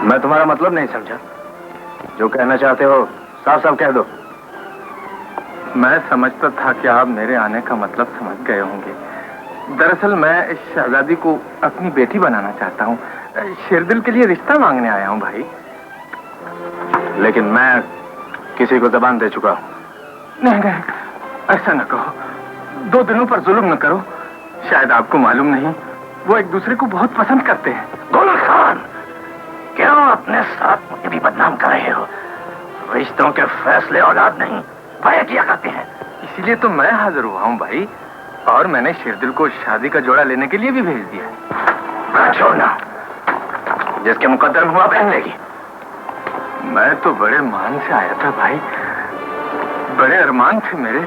मैं तुम्हारा मतलब नहीं समझा। जो कहना चाहते हो साफ साफ कह दो। मैं समझता था कि आप मेरे आने का मतलब समझ गए होंगे। दरअसल मैं इस शहजादी को अपनी बेटी बनाना चाहता हूँ। शेरदिल के लिए रिश्ता मांगने आया हूँ भाई। लेकिन मैं किसी को जबान दे चुका हूँ। नहीं नहीं, ऐसा न कहो। 2 दिनों पर जुल्म न करो। शायद आपको मालूम नहीं, वो एक दूसरे को बहुत पसंद करते हैं। गुल खान, क्यों अपने साथ मुझे भी बदनाम कर रहे हो? रिश्तों के फैसले औलाद नहीं भाई किया करते हैं। इसीलिए तो मैं हाजिर हुआ हूँ भाई। और मैंने शेरदिल को शादी का जोड़ा लेने के लिए भी भेज दिया है। छोड़ना, जिसके मुकद्दर में हुआ पहन लेगी। मैं तो बड़े मान से आया था भाई, बड़े अरमान थे मेरे।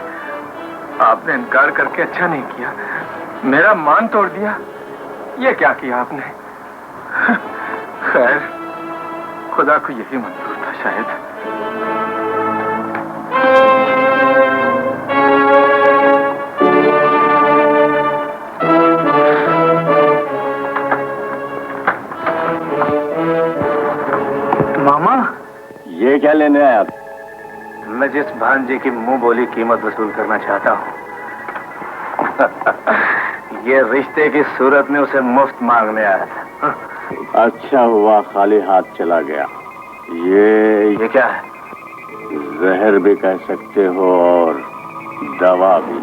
आपने इनकार करके अच्छा नहीं किया, मेरा मान तोड़ दिया। ये क्या किया आपने? खैर, खुदा को यही मंजूर था शायद। मामा, ये क्या लेने आए आप? मैं जिस भांजे की मुंह बोली कीमत वसूल करना चाहता हूँ, ये रिश्ते की सूरत में उसे मुफ्त मांगने आया था। अच्छा हुआ खाली हाथ चला गया। ये क्या है? जहर भी कह सकते हो और दवा भी।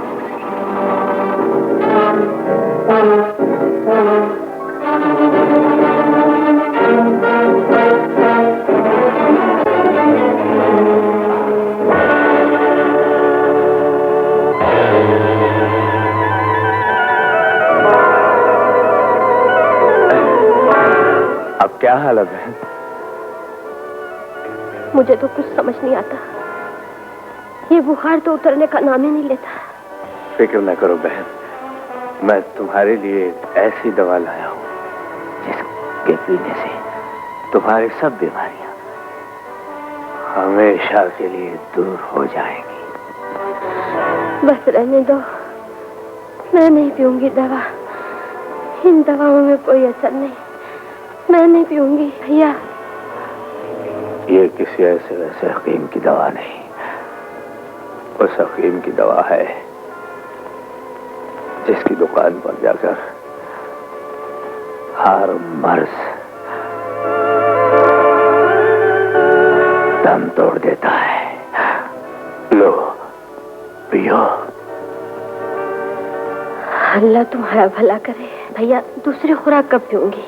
अब क्या हालत है? मुझे तो कुछ समझ नहीं आता। ये बुखार तो उतरने का नाम ही नहीं लेता। फिक्र न करो बहन, मैं तुम्हारे लिए ऐसी दवा लाया हूँ जिसके पीने से तुम्हारी सब बीमारियां हमेशा के लिए दूर हो जाएंगी। बस रहने दो, मैं नहीं पीऊंगी दवा। इन दवाओं में कोई असर नहीं, मैं नहीं पीऊंगी भैया। ये किसी ऐसे वैसे हकीम की दवा नहीं, उस हकीम की दवा है जिसकी दुकान पर जाकर हर मर्ज दम तोड़ देता है। लो पियो। अल्लाह तुम्हारा भला करे भैया। दूसरी खुराक कब पीऊंगी?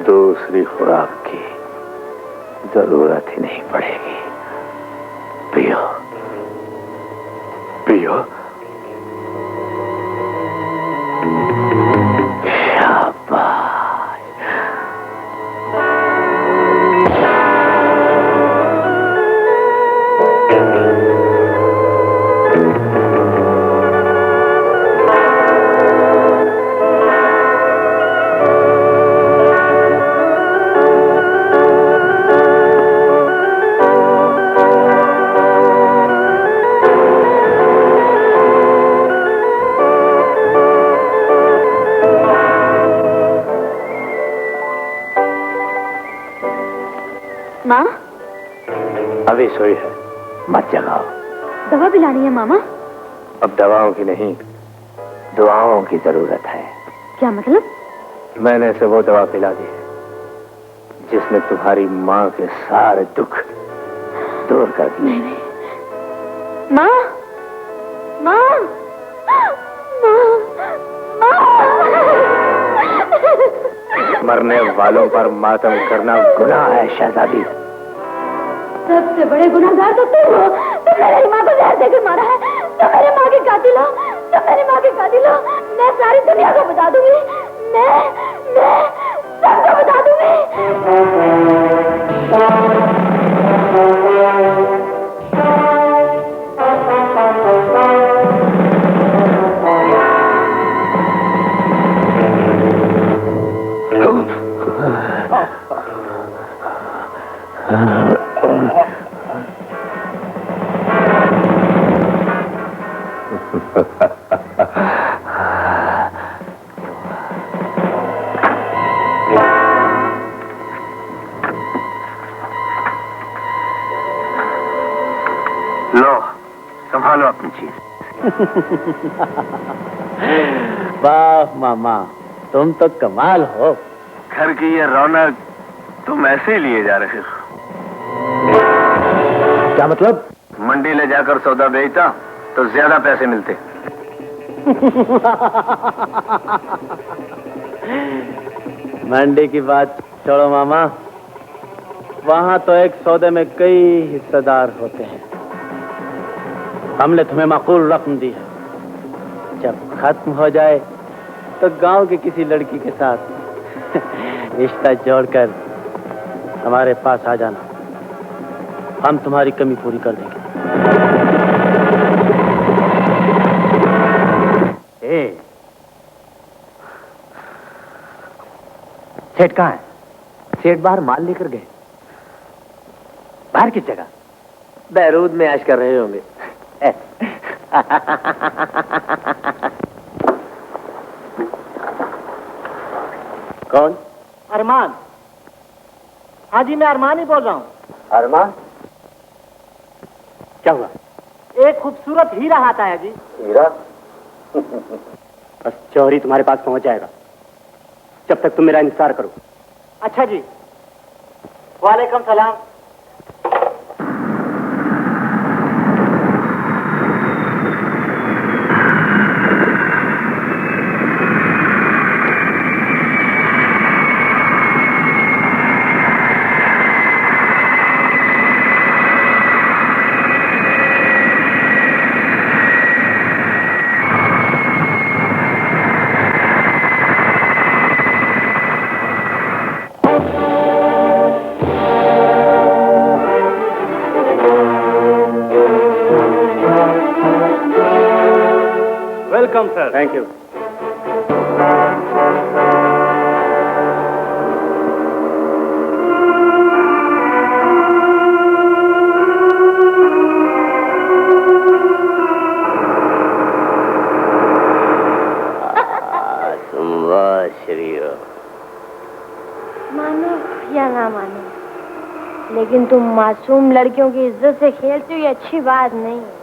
दूसरी खुराक की जरूरत ही नहीं पड़ेगी। पियो पियो। माँ, अभी सोई है, मत जगाओ। दवा भी लानी है मामा? अब दवाओं की नहीं, दुआओं की जरूरत है। क्या मतलब? मैंने इसे वो दवा पिला दी है जिसने तुम्हारी माँ के सारे दुख दूर कर दिए। नहीं। माँ, माँ, मरने वालों पर मातम करना गुनाह है शहजादी। सबसे बड़े गुनाहगार तो तुम हो। तुम मेरी माँ को जहर देकर मारा है। तुम मेरी माँ के कातिल हो। तुम मेरी माँ के कातिल हो। मैं सारी दुनिया को बता दूंगी। मैं सबको बता दूंगी। चीज। वाह मामा, तुम तो कमाल हो। घर की ये रौनक तुम ऐसे ही लिए जा रहे हो। क्या मतलब? मंडी ले जाकर सौदा बेचता तो ज्यादा पैसे मिलते। मंडी की बात छोड़ो मामा, वहां तो एक सौदे में कई हिस्सेदार होते हैं। हमने तुम्हें माकूल रकम दी है, जब खत्म हो जाए तो गांव की किसी लड़की के साथ रिश्ता जोड़कर हमारे पास आ जाना, हम तुम्हारी कमी पूरी कर देंगे। सेठ कहाँ है? सेठ बाहर माल लेकर गए। बाहर किस जगह? बैरूद में ऐश कर रहे होंगे। कौन? अरमान। हाँ जी, मैं अरमान ही बोल रहा हूँ। अरमान? क्या हुआ? एक खूबसूरत हीरा आता है जी। हीरा? बस चौहरी तुम्हारे पास पहुंच जाएगा, जब तक तुम मेरा इंतजार करो। अच्छा जी। वालेकुम सलाम। Welcome sir. Thank you. मानो या ना मानो, लेकिन तुम मासूम लड़कियों की इज्जत से खेलते हो, ये अच्छी बात नहीं है।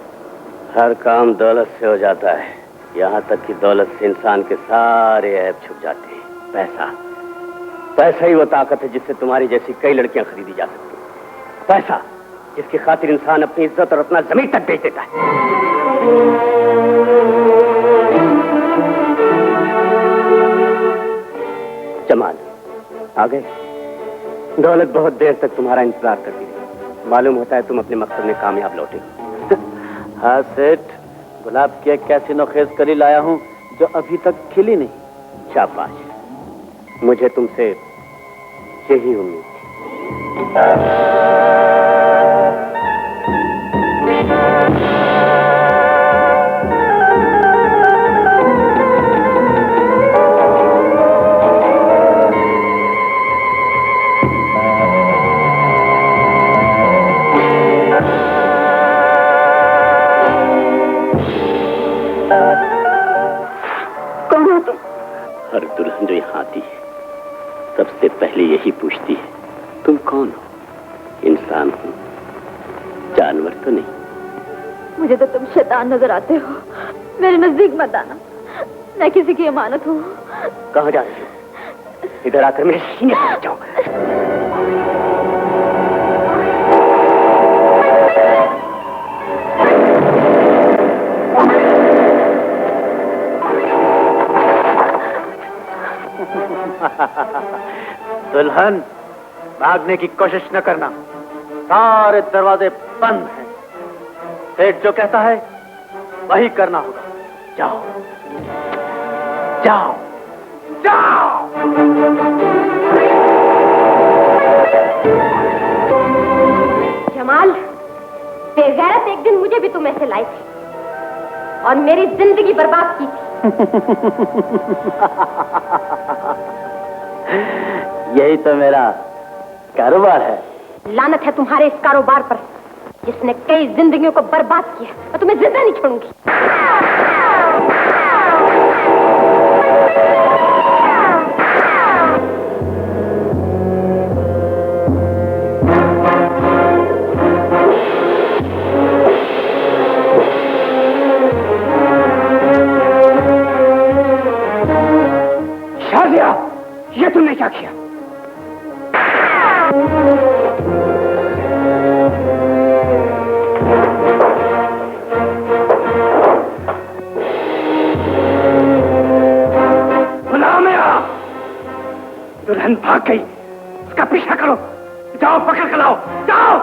हर काम दौलत से हो जाता है, यहाँ तक कि दौलत से इंसान के सारे ऐब छुप जाते हैं। पैसा, पैसा ही वो ताकत है जिससे तुम्हारी जैसी कई लड़कियां खरीदी जा सकती हैं। पैसा जिसकी खातिर इंसान अपनी इज्जत और अपना जमीन तक बेच देता है। जमाल आ गए। दौलत बहुत देर तक तुम्हारा इंतजार करती रही। मालूम होता है तुम अपने मकसद में कामयाब लौटे। हाँ सेठ, गुलाब की एक कैसी नोखेज कली लाया हूँ जो अभी तक खिली नहीं। शाबाश, मुझे तुमसे यही उम्मीद थी। हर दुल्हन जो यहाँ आती है सबसे पहले यही पूछती है, तुम कौन हो? इंसान हो, जानवर तो नहीं। मुझे तो तुम शैतान नजर आते हो, मेरे नजदीक मत आना, मैं किसी की अमानत हूँ। कहाँ जा रही हो? इधर आकर मेरे सीने पर जाओ। दुल्हन, भागने की कोशिश न करना, सारे दरवाजे बंद हैं। सेठ जो कहता है वही करना होगा। जाओ जाओ जाओ। जमाल, बेगैरत एक दिन मुझे भी तुम ऐसे लाई थी और मेरी जिंदगी बर्बाद की थी। यही तो मेरा कारोबार है। लानत है तुम्हारे इस कारोबार पर, जिसने कई जिंदगियों को बर्बाद किया। मैं तुम्हें जिंदा नहीं छोड़ूंगी। दुल्हन भाग गई, उसका पीछा करो, जाओ पकड़ कर लाओ, जाओ।